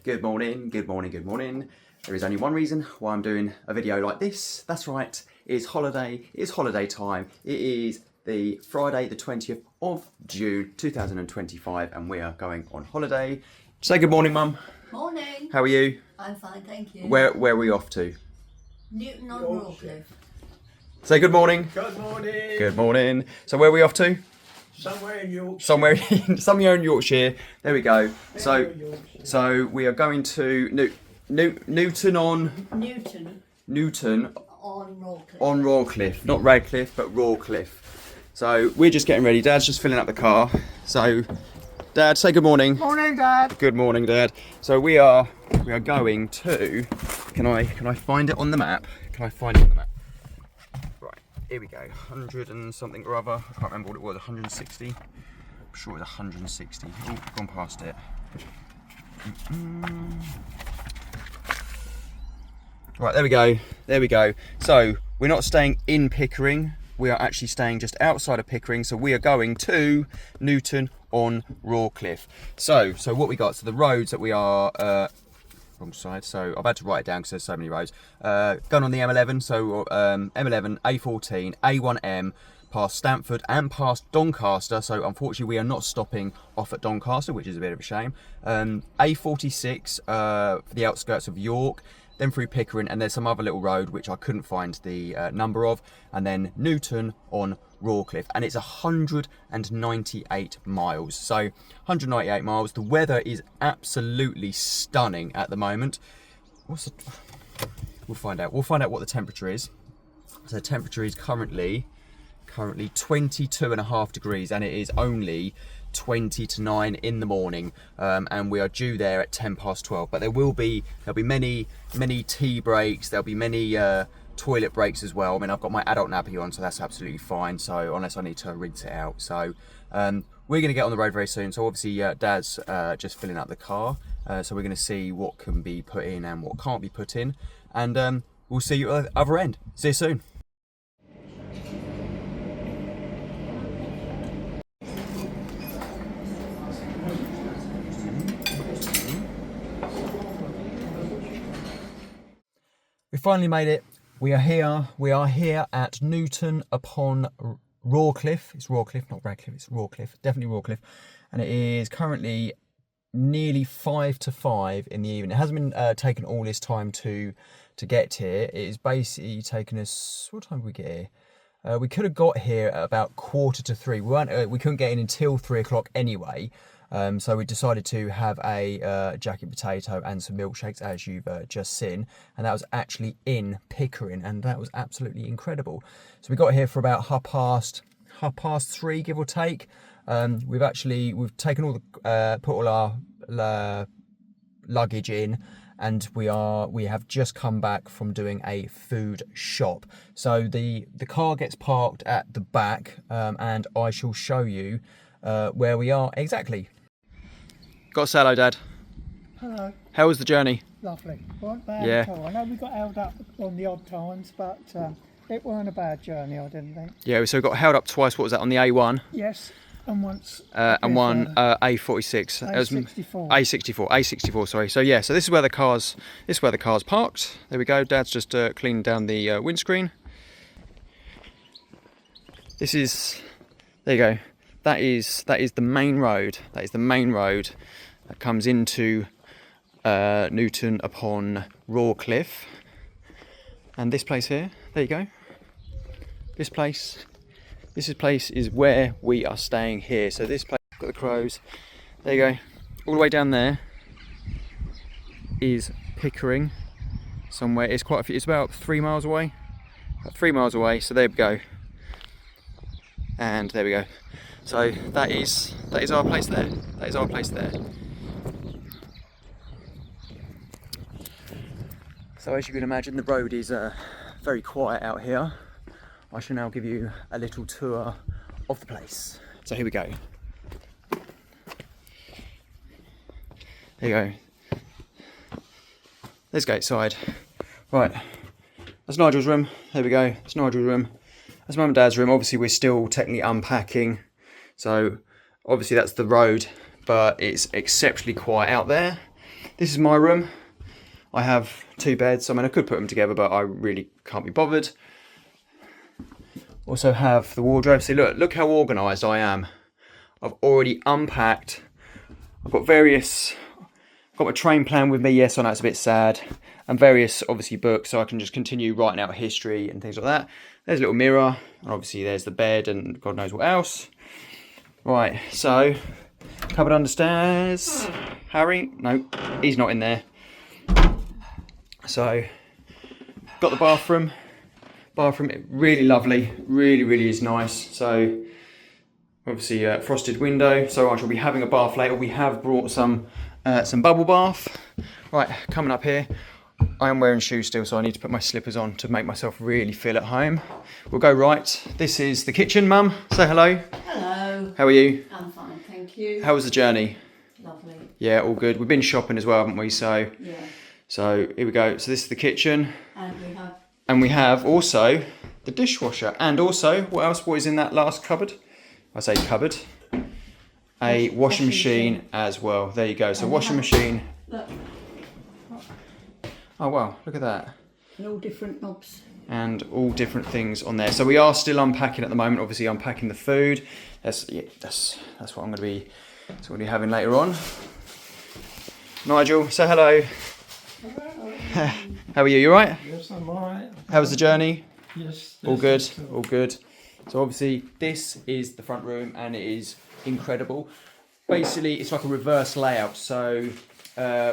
Good morning, good morning, good morning. There is only one reason why I'm doing a video like this. That's right, it's holiday time. It is the Friday the 20th of June 2025 and we are going on holiday. Say good morning, Mum. Morning. How are you? I'm fine, thank you. Where are we off to? Newton-Upon Rawcliffe. Say good morning. Good morning. Good morning. So where are we off to? Somewhere in Yorkshire. Somewhere in Yorkshire. There we go. So we are going to Newton on Rawcliffe, not Radcliffe, but Rawcliffe. So we're just getting ready. Dad's just filling up the car. So, Dad, say good morning. Morning, Dad. Good morning, Dad. So we are going to. Can I find it on the map? Can I find it on the map? Right, here we go. 100 and something or other. I can't remember what it was. 160. I'm sure it was 160. Oh, gone past it. Right, there we go. There we go. So we're not staying in Pickering. We are actually staying just outside of Pickering. So we are going to Newton-Upon Rawcliffe. So what we got? So the roads that we are wrong side. So I've had to write it down because there's so many roads. Going on the M11. So M11, A14, A1M. Past Stamford and past Doncaster, so unfortunately we are not stopping off at Doncaster, which is a bit of a shame. A46 for the outskirts of York, then through Pickering, and there's some other little road which I couldn't find the number of, and then Newton-Upon Rawcliffe, and it's 198 miles. So 198 miles. The weather is absolutely stunning at the moment. We'll find out. We'll find out what the temperature is. So the temperature is currently 22.5 degrees and it is only 20 to 9 in the morning, and we are due there at 10 past 12, but there'll be many tea breaks, there'll be many toilet breaks as well. I mean, I've got my adult nappy on, so that's absolutely fine, so unless I need to rinse it out. So we're going to get on the road very soon. So obviously Dad's just filling up the car, so we're going to see what can be put in and what can't be put in, and we'll see you at the other end. See you soon. We finally made it. We are here. We are here at Newton-Upon Rawcliffe. It's Rawcliffe, not Radcliffe. It's Rawcliffe. Definitely Rawcliffe. And it is currently nearly 5 to 5 in the evening. It hasn't been taken all this time to get here. It is basically taken us. What time did we get here? We could have got here at about 2:45. We couldn't get in until 3 o'clock anyway. So we decided to have a jacket potato and some milkshakes, as you've just seen, and that was actually in Pickering, and that was absolutely incredible. So we got here for about half past 3, give or take. We've taken all the put all our luggage in, and we have just come back from doing a food shop. So the car gets parked at the back, and I shall show you where we are exactly. Got to say hello, Dad. Hello. How was the journey? Lovely. Weren't bad Yeah. at all. I know we got held up on the odd times, but it weren't a bad journey, I didn't think. Yeah, so we got held up twice. What was that, on the A1? Yes, and once. And one A46. A64. Sorry. So yeah, so this is where the car's parked. There we go. Dad's just cleaning down the windscreen. There you go. That is the main road. That is the main road that comes into Newton-Upon Rawcliffe. And this place here, there you go. This place is where we are staying here. So this place, got the crows. There you go. All the way down there is Pickering somewhere. It's quite a few, it's about 3 miles away. About 3 miles away. So there we go. And there we go. So that is our place there. That is our place there. So as you can imagine, the road is very quiet out here. I shall now give you a little tour of the place. So here we go. There you go. Let's go outside. Right, that's Nigel's room. There we go. That's Nigel's room. That's Mum and Dad's room. Obviously, we're still technically unpacking. So obviously that's the road, but it's exceptionally quiet out there. This is my room. I have 2 beds. I mean, I could put them together, but I really can't be bothered. Also have the wardrobe. See, look how organised I am. I've already unpacked. I've got my train plan with me. Yes, I know it's a bit sad. And various, obviously, books, so I can just continue writing out history and things like that. There's a little mirror, and obviously there's the bed and God knows what else. Right, so, cupboard under stairs. Harry? No, he's not in there. So, got the bathroom. Bathroom, really lovely. Really is nice. So, obviously, frosted window. So I shall be having a bath later. We have brought some bubble bath. Right, coming up here. I am wearing shoes still, so I need to put my slippers on to make myself really feel at home. We'll go right. This is the kitchen, Mum. Say hello. Hello. How are you? I'm fine, thank you. How was the journey? Lovely. Yeah, all good. We've been shopping as well, haven't we? So, Yeah. so here we go. So this is the kitchen. And we have also the dishwasher. And also, what else was in that last cupboard? I say cupboard. A washing machine as well. There you go. So washing machine. Look. Oh wow, look at that. And all different knobs. And all different things on there. So we are still unpacking at the moment. Obviously unpacking the food. That's what I'm going to be having later on. Nigel, say hello. How are you? You alright? Yes, I'm alright. How was the journey? Yes. All good. All good. So obviously this is the front room and it is incredible. Basically it's like a reverse layout. So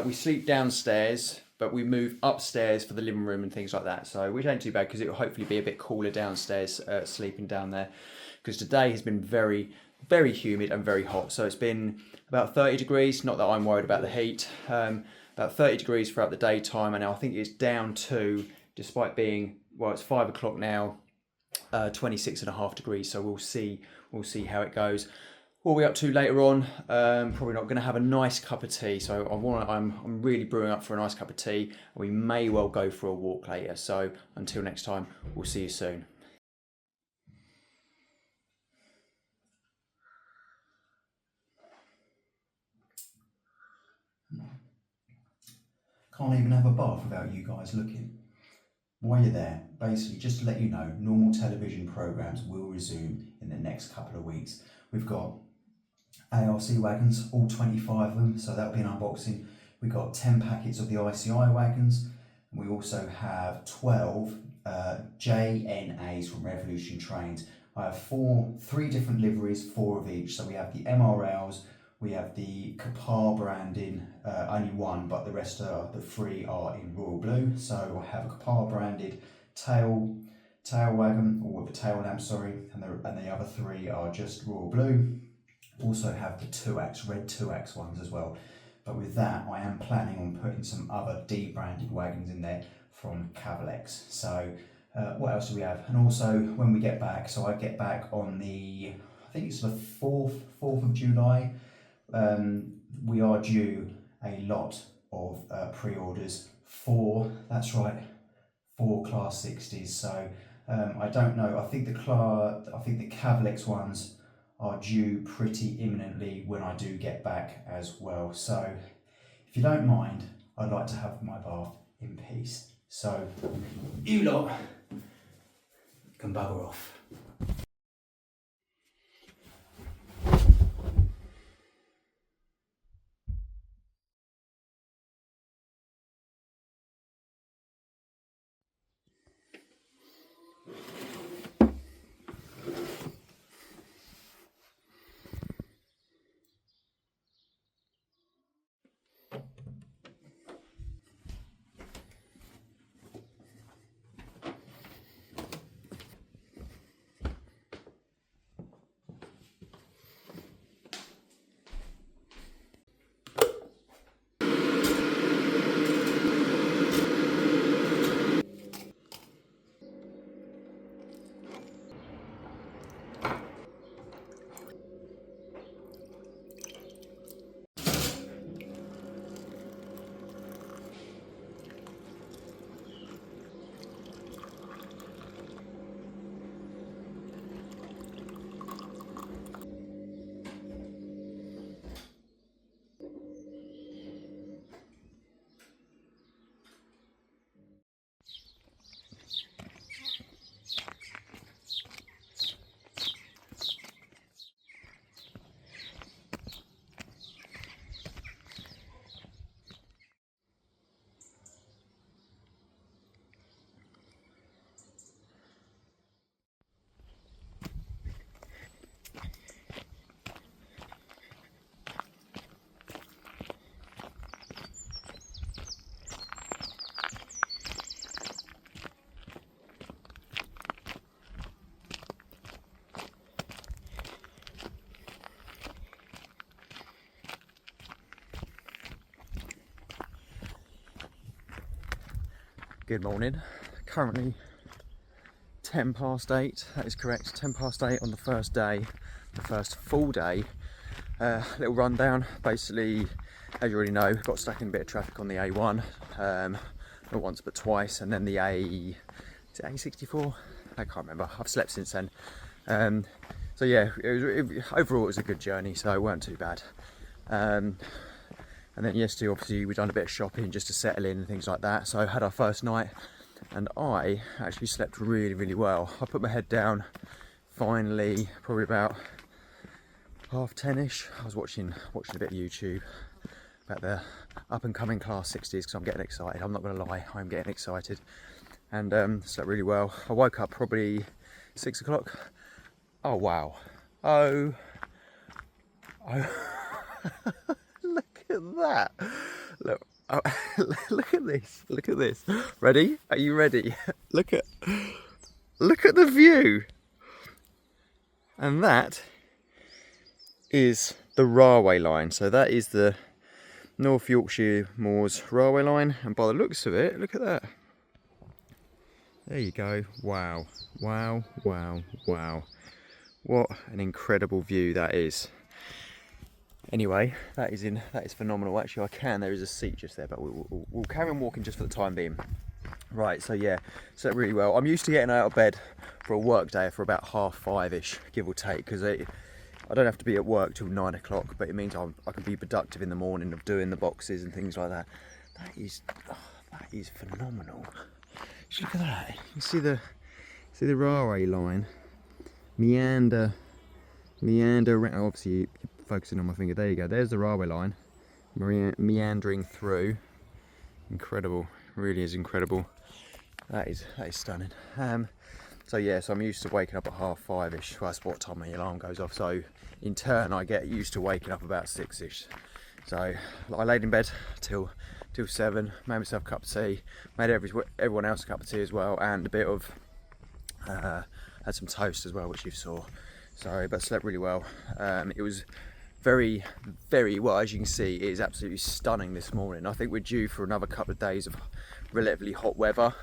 we sleep downstairs, but we move upstairs for the living room and things like that. So which ain't too bad because it will hopefully be a bit cooler downstairs sleeping down there. Because today has been very, very humid and very hot. So it's been about 30 degrees. Not that I'm worried about the heat. About 30 degrees throughout the daytime. And now I think it's down to, despite being, well, it's 5 o'clock now, 26.5 degrees. So we'll see how it goes. What are we up to later on? Probably not going to have a nice cup of tea. So I'm really brewing up for a nice cup of tea. And we may well go for a walk later. So until next time, we'll see you soon. Can't even have a bath without you guys looking. While you're there, basically just to let you know, normal television programmes will resume in the next couple of weeks. We've got ARC wagons, all 25 of them, so that'll be an unboxing. We've got 10 packets of the ICI wagons, and we also have 12 JNAs from Revolution trains. I have 3 different liveries, 4 of each, so we have the MRLs, we have the Kapar branding, only one, but the rest the 3 are in royal blue. So I have a Kapar branded tail wagon, or with a tail lamp, sorry, and the other 3 are just royal blue. Also have the 2-axe, red 2-axe ones as well. But with that, I am planning on putting some other D-branded wagons in there from Cavalex. So what else do we have? And also when we get back, so I get back on the, I think it's the 4th of July. We are due a lot of pre-orders for, that's right, 4 Class 60s. So I don't know, I think the Cavalex ones are due pretty imminently when I do get back as well. So if you don't mind, I'd like to have my bath in peace. So you lot can bugger off. Good morning. Currently 10 past 8, that is correct, 10 past 8 on the first day, the first full day. Little rundown, basically, as you already know, got stuck in a bit of traffic on the A1, not once but twice, and then the is it A64? I can't remember, I've slept since then. So yeah, overall it was a good journey, so it weren't too bad. And then yesterday, obviously, we've done a bit of shopping just to settle in and things like that. So I had our first night, and I actually slept really, really well. I put my head down, finally, probably about 10:30ish. I was watching a bit of YouTube about the up-and-coming Class 60s because I'm getting excited. I'm not going to lie, I'm getting excited. And slept really well. I woke up probably 6 o'clock. Oh, wow. Oh. Look at that. Look, oh, look at this. Look at this. Ready? Are you ready? Look at the view. And that is the railway line. So that is the North Yorkshire Moors railway line. And by the looks of it, look at that. There you go. Wow. Wow, wow, wow. What an incredible view that is. Anyway, that is phenomenal. Actually, there is a seat just there, but we'll carry on walking just for the time being. Right, so yeah, slept really well. I'm used to getting out of bed for a work day for about 5:30ish, give or take, because I don't have to be at work till 9 o'clock, but it means I can be productive in the morning of doing the boxes and things like that. That is phenomenal. Just look at that. You see the railway line meander. Obviously, you're focusing on my finger. There you go. There's the railway line meandering through. Incredible. Really is incredible. That is stunning. So yeah, so I'm used to waking up at 5:30ish. Well, that's what time my alarm goes off. So in turn, I get used to waking up about 6ish. So I laid in bed till 7. Made myself a cup of tea. Made everyone else a cup of tea as well, and a bit of had some toast as well, which you saw. So, but slept really well. It was very, very well, as you can see, it is absolutely stunning this morning. I think we're due for another couple of days of relatively hot weather.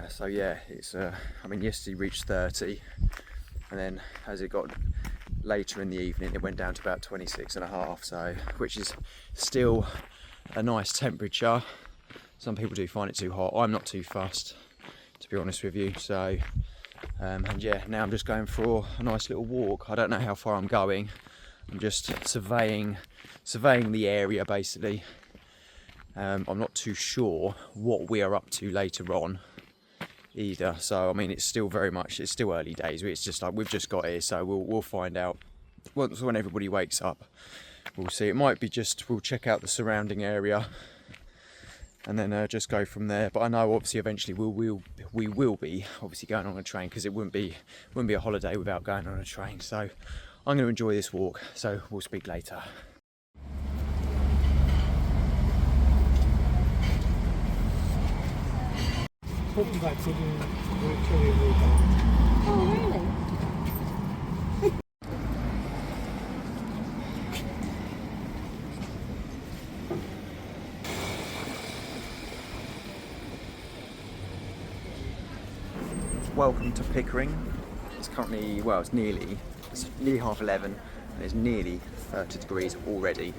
So yeah, it's I mean, yesterday reached 30, and then as it got later in the evening, it went down to about 26.5. So, which is still a nice temperature. Some people do find it too hot. I'm not too fussed, to be honest with you. So, and yeah, now I'm just going for a nice little walk. I don't know how far I'm going. I'm just surveying the area basically. I'm not too sure what we are up to later on either. So I mean, it's still early days. It's just like we've just got here, so we'll find out when everybody wakes up. We'll see. It might be we'll check out the surrounding area and then just go from there. But I know obviously eventually we will be obviously going on a train, because it wouldn't be a holiday without going on a train. So I'm going to enjoy this walk. So we'll speak later. Oh, really? Welcome to Pickering. It's currently, well, it's nearly 11:30, and it's nearly 30 degrees already.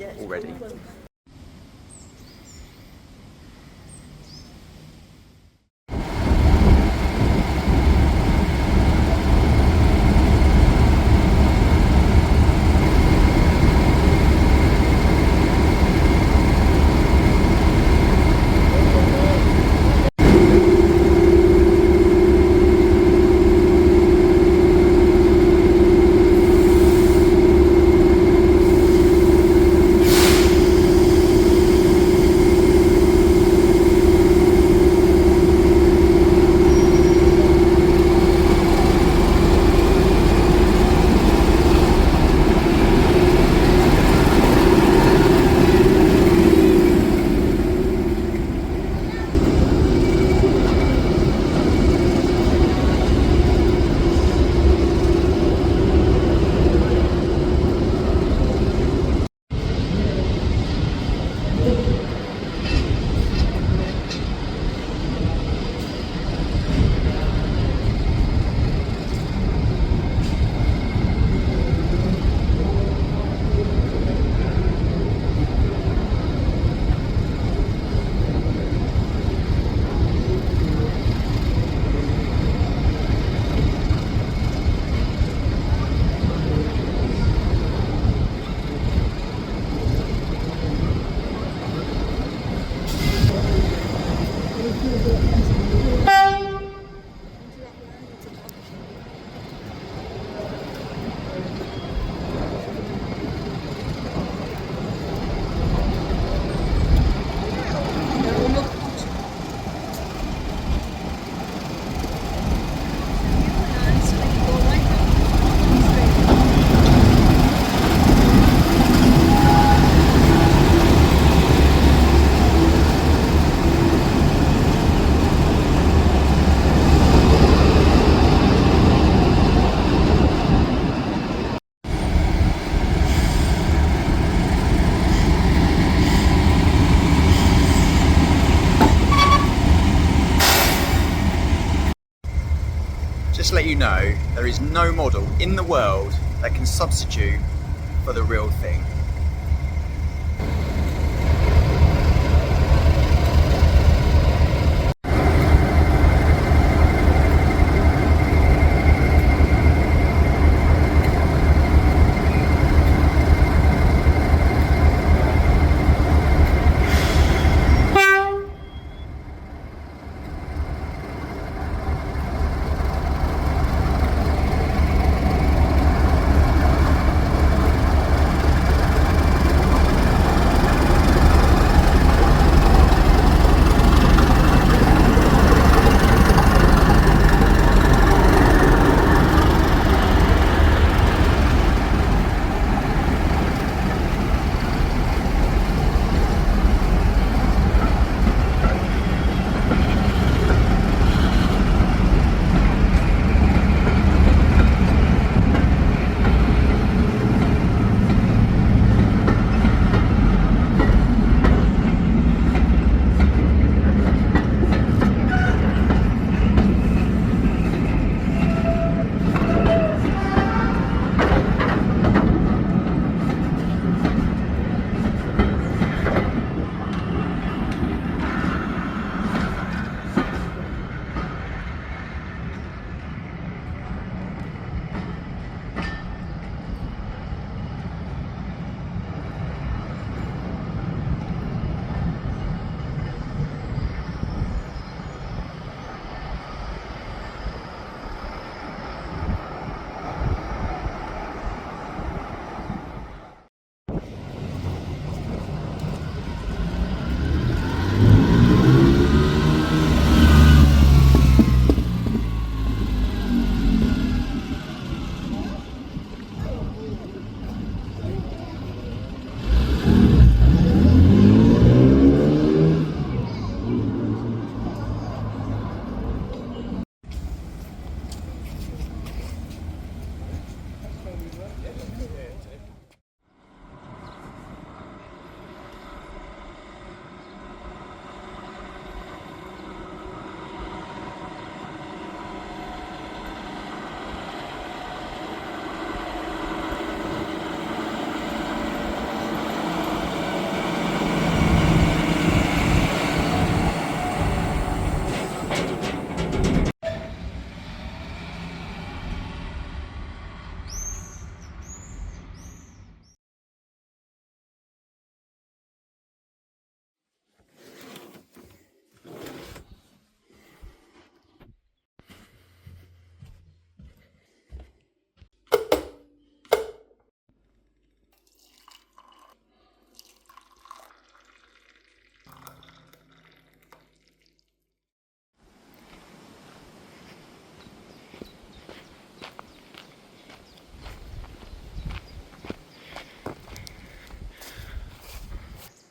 just to let you know, there is no model in the world that can substitute for the real thing.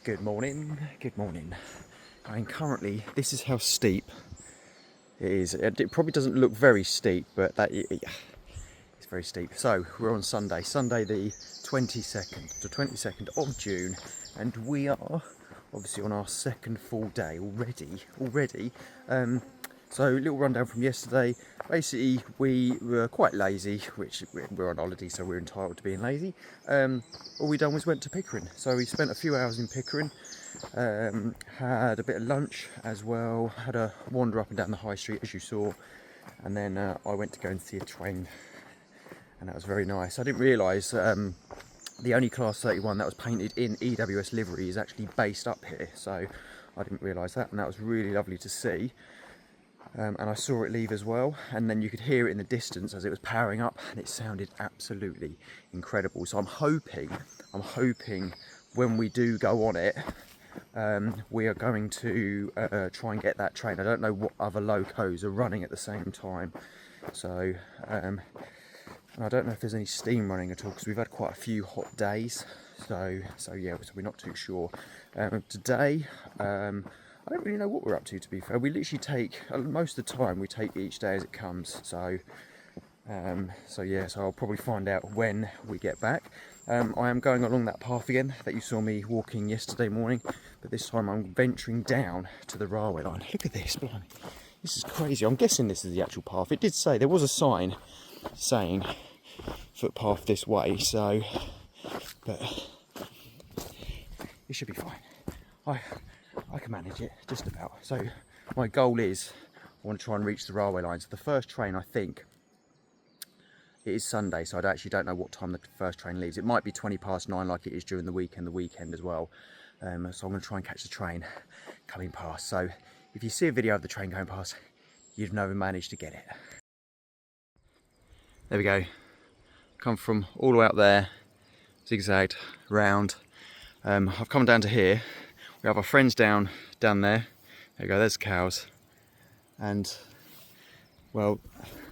Good morning, good morning. I mean, currently, this is how steep it is. It probably doesn't look very steep, but it's very steep. So, we're on Sunday the 22nd of June, and we are obviously on our second full day already. So, a little rundown from yesterday. Basically, we were quite lazy, which we're on holiday, so we're entitled to being lazy. All we done was went to Pickering. So we spent a few hours in Pickering, had a bit of lunch as well, had a wander up and down the high street as you saw, and then I went to go and see a train, and that was very nice. I didn't realise the only Class 31 that was painted in EWS livery is actually based up here, so I didn't realise that, and that was really lovely to see. And I saw it leave as well, and then you could hear it in the distance as it was powering up, and it sounded absolutely incredible. So I'm hoping when we do go on it, we are going to try and get that train. I don't know what other locos are running at the same time, so and I don't know if there's any steam running at all, because we've had quite a few hot days, so yeah, so we're not too sure. Today, I don't really know what we're up to be fair. We literally take, most of the time, we take each day as it comes. So yeah, so I'll probably find out when we get back. I am going along that path again that you saw me walking yesterday morning, but this time I'm venturing down to the railway line. Look at this, blimey. This is crazy. I'm guessing this is the actual path. It did say, there was a sign saying footpath this way, so, but it should be fine. I can manage it, just about. So my goal is, I want to try and reach the railway line. So the first train, I think, it is Sunday, so I actually don't know what time the first train leaves. It might be 9:20 like it is during the weekend as well. So I'm going to try and catch the train coming past. So if you see a video of the train going past, you've never managed to get it. There we go. Come from all the way up there, zigzagged round. I've come down to here. We have our friends down there. There we go, there's cows. And, well,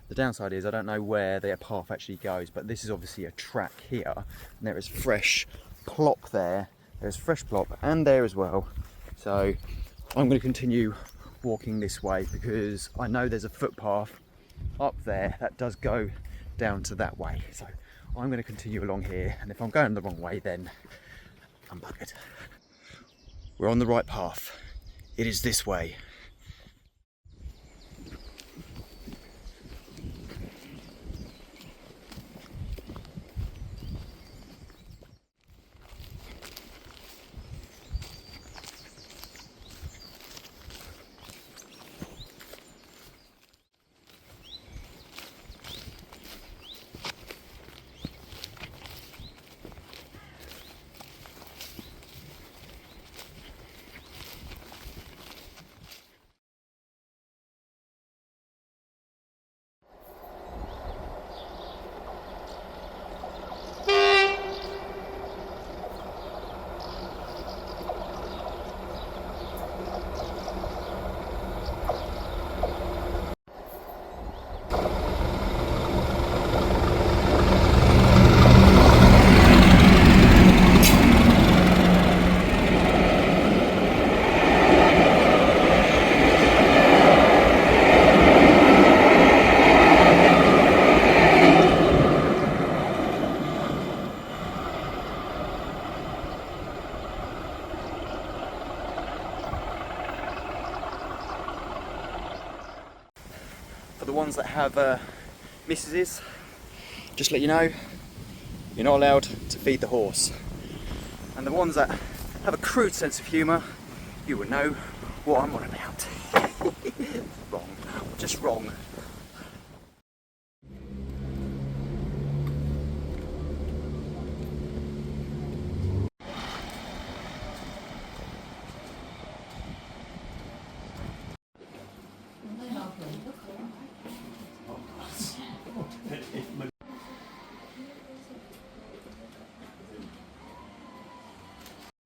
the downside is I don't know where their path actually goes, but this is obviously a track here, and there is fresh plop there. There's fresh plop and there as well. So I'm going to continue walking this way because I know there's a footpath up there that does go down to that way. So I'm going to continue along here, and if I'm going the wrong way, then I'm buggered. We're on the right path. It is this way. For the ones that have missuses, just let you know, you're not allowed to feed the horse. And the ones that have a crude sense of humour, you will know what I'm on about. Wrong, just wrong.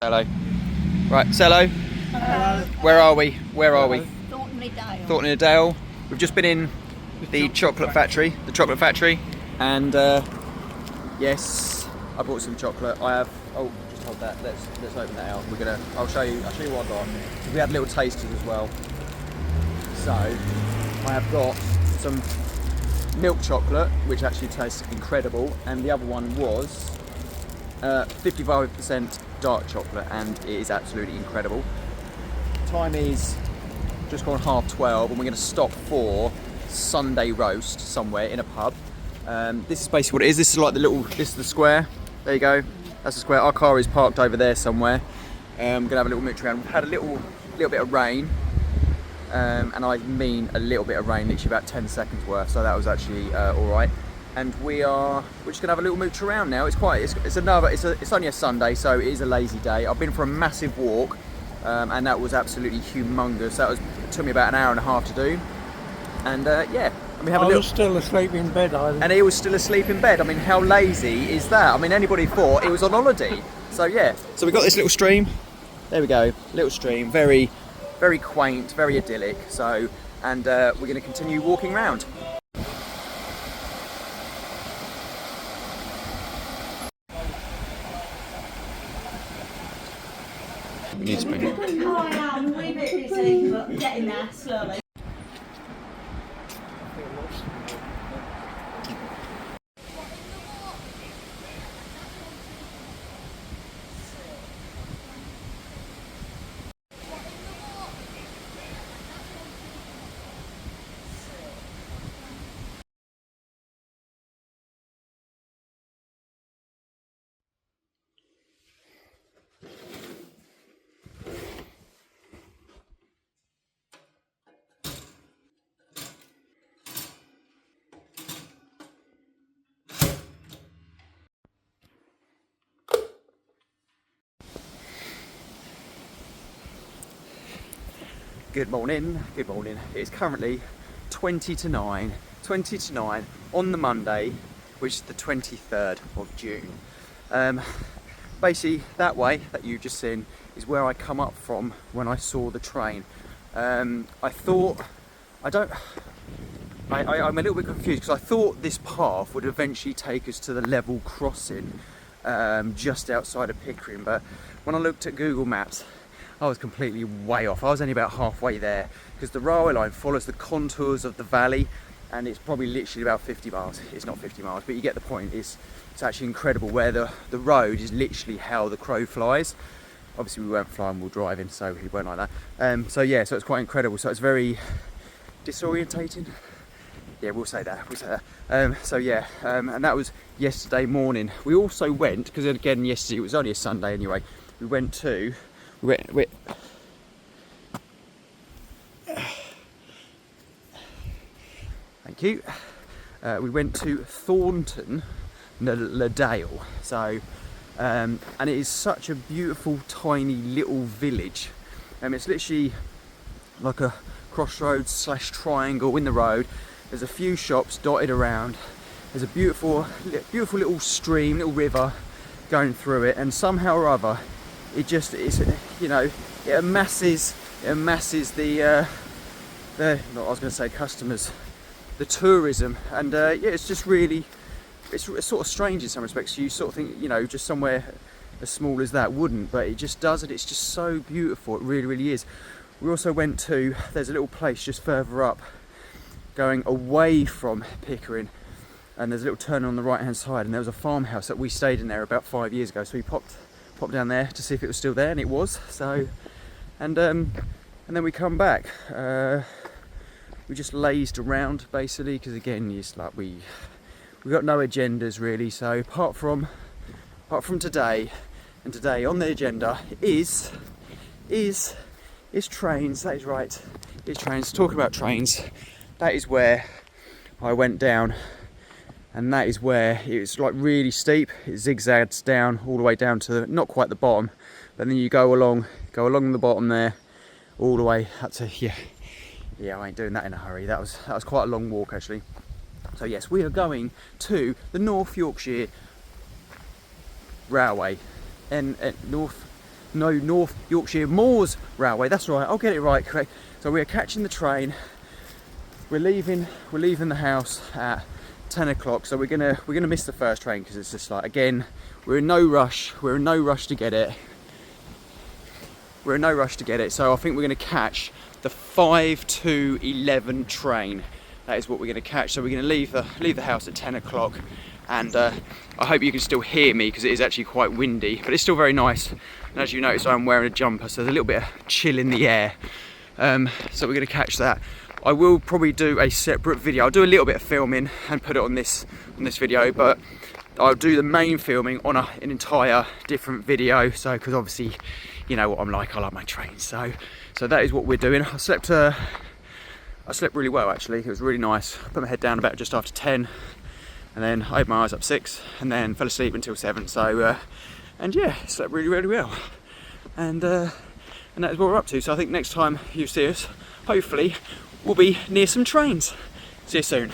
Hello. Right, say hello. Hello. Where are we? Where are we? Thornton le Dale. Thornton le Dale. We've just been in the chocolate factory, and yes, I bought some chocolate. I have. Oh, just hold that. Let's open that out. I'll show you what I got. We had little tasters as well. So I have got some milk chocolate, which actually tastes incredible, and the other one was 55% dark chocolate, and it is absolutely incredible. Time is just gone 12:30, and we're going to stop for Sunday roast somewhere in a pub. This is basically what it is. This is like this is the square. There you go. That's the square. Our car is parked over there somewhere. I'm gonna have a little mooch around. We've had a little bit of rain, and I mean a little bit of rain, literally about 10 seconds worth. So that was actually all right. And we're just gonna have a little mooch around now. It's only a Sunday, so it is a lazy day. I've been for a massive walk, and that was absolutely humongous. It took me about an hour and a half to do. And yeah, and we have I was still asleep in bed, and he was still asleep in bed. I mean, how lazy is that? I mean, anybody thought it was on holiday. So yeah, so we got this little stream. There we go, little stream, very, very quaint, very idyllic. So, and we're going to continue walking around. We need to bring it. Oh, I am. We're a bit busy, but getting there slowly. Good morning, good morning. It's currently 20 to 9 on the Monday, which is the 23rd of June. Basically, that way that you've just seen is where I come up from when I saw the train. I'm a little bit confused because I thought this path would eventually take us to the level crossing just outside of Pickering, but when I looked at Google Maps, I was completely way off. I was only about halfway there because the railway line follows the contours of the valley, and it's probably literally about 50 miles. It's not 50 miles, but you get the point. It's actually incredible where the road is literally how the crow flies. Obviously we weren't flying, we were driving, so we weren't like that. So yeah, so it's quite incredible. So it's very disorientating. Yeah, we'll say that. So yeah, and that was yesterday morning. We also went, because again yesterday it was only a Sunday anyway. We went. Thank you. We went to Thornton le Dale. So, and it is such a beautiful, tiny little village. It's literally like a crossroads / triangle in the road. There's a few shops dotted around. There's a beautiful little stream, little river going through it, and somehow or other, it amasses the customers, the tourism, and yeah, it's just really, it's sort of strange in some respects. You sort of think, just somewhere as small as that wouldn't, but it just does it. It's just so beautiful. It really, really is. We also went to, there's a little place just further up, going away from Pickering, and there's a little turn on the right hand side, and there was a farmhouse that we stayed in there about 5 years ago, so we popped down there to see if it was still there, and it was. So, and then we come back. We just lazed around basically, because again, it's like we got no agendas really. So apart from today, and today on the agenda is trains. That is right. It's trains. Talking about trains, that is where I went down, and that is where it was like really steep. It zigzags down all the way down to not quite the bottom, but then you go along the bottom there, all the way up to here. Yeah, I ain't doing that in a hurry. That was quite a long walk actually. So yes, we are going to the North Yorkshire Railway, and North Yorkshire Moors Railway. That's right. I'll get it right, correct. So we are catching the train. We're leaving the house at 10 o'clock. So we're gonna miss the first train because it's just like, again, we're in no rush. We're in no rush to get it. So I think we're gonna catch the 5 to 11 train. That is what we're going to catch. So we're going to leave the house at 10 o'clock, and I hope you can still hear me because it is actually quite windy, but it's still very nice. And as you notice, I'm wearing a jumper, so there's a little bit of chill in the air. So we're going to catch that. I will probably do a separate video. I'll do a little bit of filming and put it on this video, but I'll do the main filming on an entire different video. So because obviously, you know what I'm like. I like my trains. So that is what we're doing. I slept really well actually. It was really nice. I put my head down about just after 10, and then I had my eyes up 6, and then fell asleep until 7. So and yeah, slept really, really well. And that is what we're up to. So I think next time you see us, hopefully, we'll be near some trains. See you soon.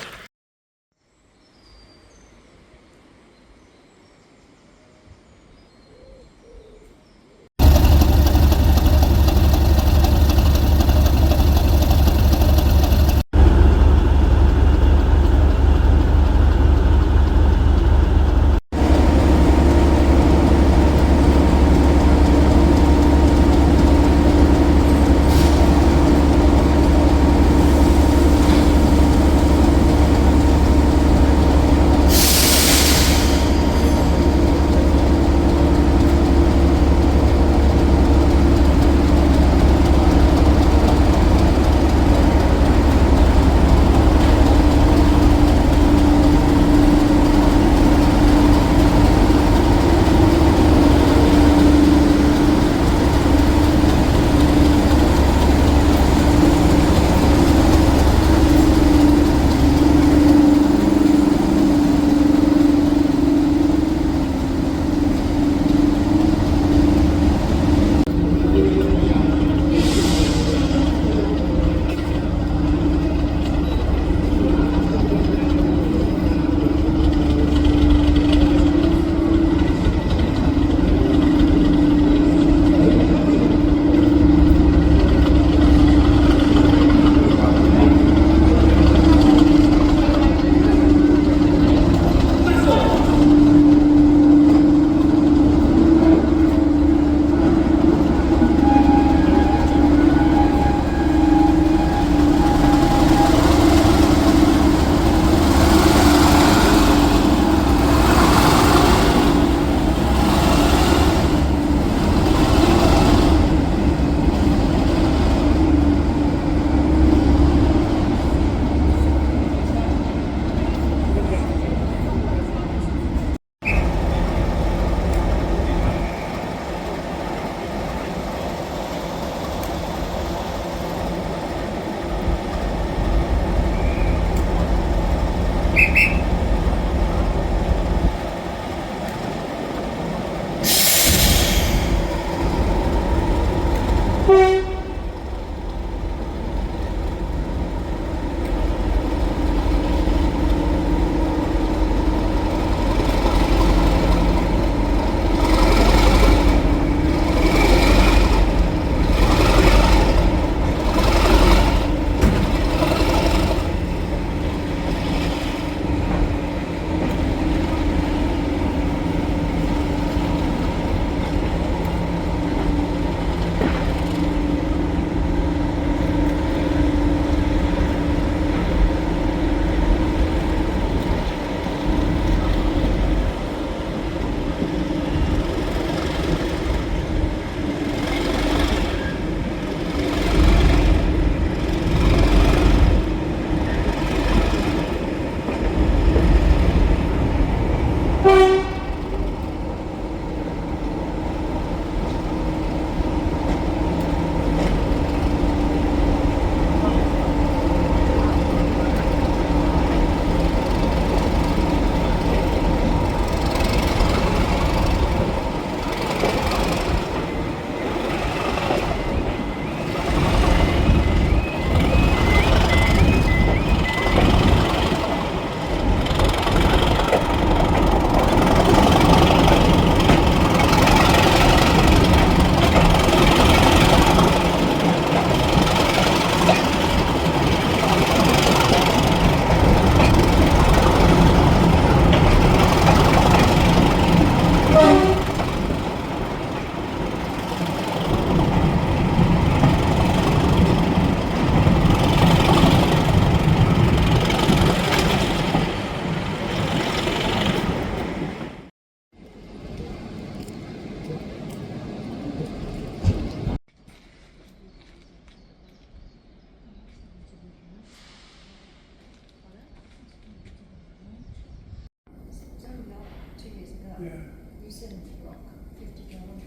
70 rock, 50 gallon.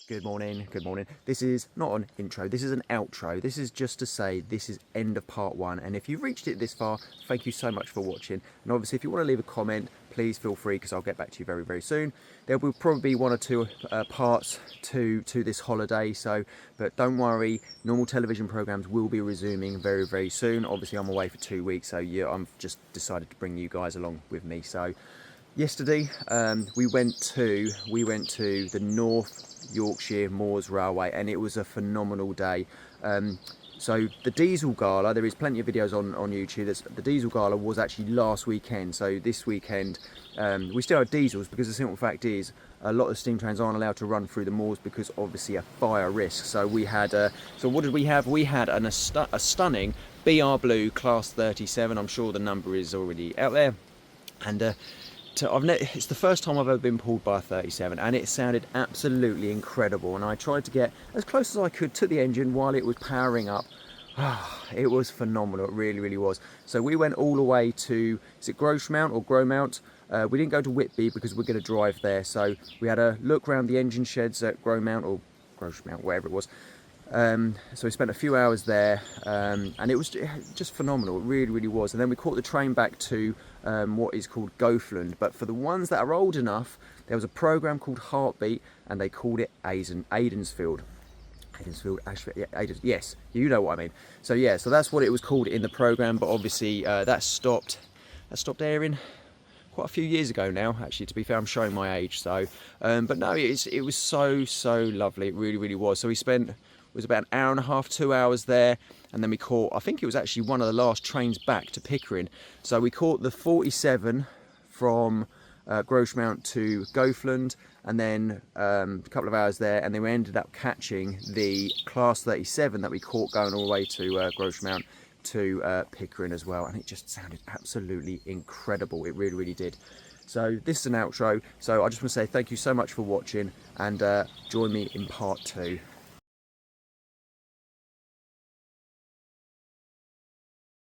Good morning, good morning. This is not an intro, this is an outro. This is just to say this is end of part one. And if you've reached it this far, thank you so much for watching. And obviously if you want to leave a comment, please feel free, because I'll get back to you very, very soon. There will probably be one or two parts to this holiday, but don't worry, normal television programs will be resuming very, very soon. Obviously I'm away for 2 weeks, so yeah, I'm just decided to bring you guys along with me. So yesterday we went to the North Yorkshire Moors Railway, and it was a phenomenal day. So the Diesel Gala, there is plenty of videos on YouTube. The Diesel Gala was actually last weekend, so this weekend we still have diesels, because the simple fact is a lot of steam trains aren't allowed to run through the moors because obviously a fire risk. So we had so what did we have? We had a stunning BR Blue Class 37. I'm sure the number is already out there, and it's the first time I've ever been pulled by a 37, and it sounded absolutely incredible. And I tried to get as close as I could to the engine while it was powering up. It was phenomenal, it really, really was. So we went all the way to, is it Grosmont or Grosmont? We didn't go to Whitby because we're going to drive there. So we had a look around the engine sheds at Grosmont, or Grosmont, wherever it was. So we spent a few hours there, and it was just phenomenal. It really, really was. And then we caught the train back to what is called Goathland. But for the ones that are old enough, there was a program called Heartbeat, and they called it Aidensfield. Ashford, yeah, yes, you know what I mean. So yeah, so that's what it was called in the program. But obviously that stopped airing quite a few years ago now. Actually, to be fair, I'm showing my age. So, but no, it was so lovely. It really, really was. So we spent, it was about an hour and a half, 2 hours there, and then we caught, I think it was actually one of the last trains back to Pickering. So we caught the 47 from Grosmont to Goathland, and then a couple of hours there, and then we ended up catching the Class 37 that we caught going all the way to Grosmont to Pickering as well, and it just sounded absolutely incredible. It really, really did. So this is an outro, so I just want to say thank you so much for watching, and join me in part 2.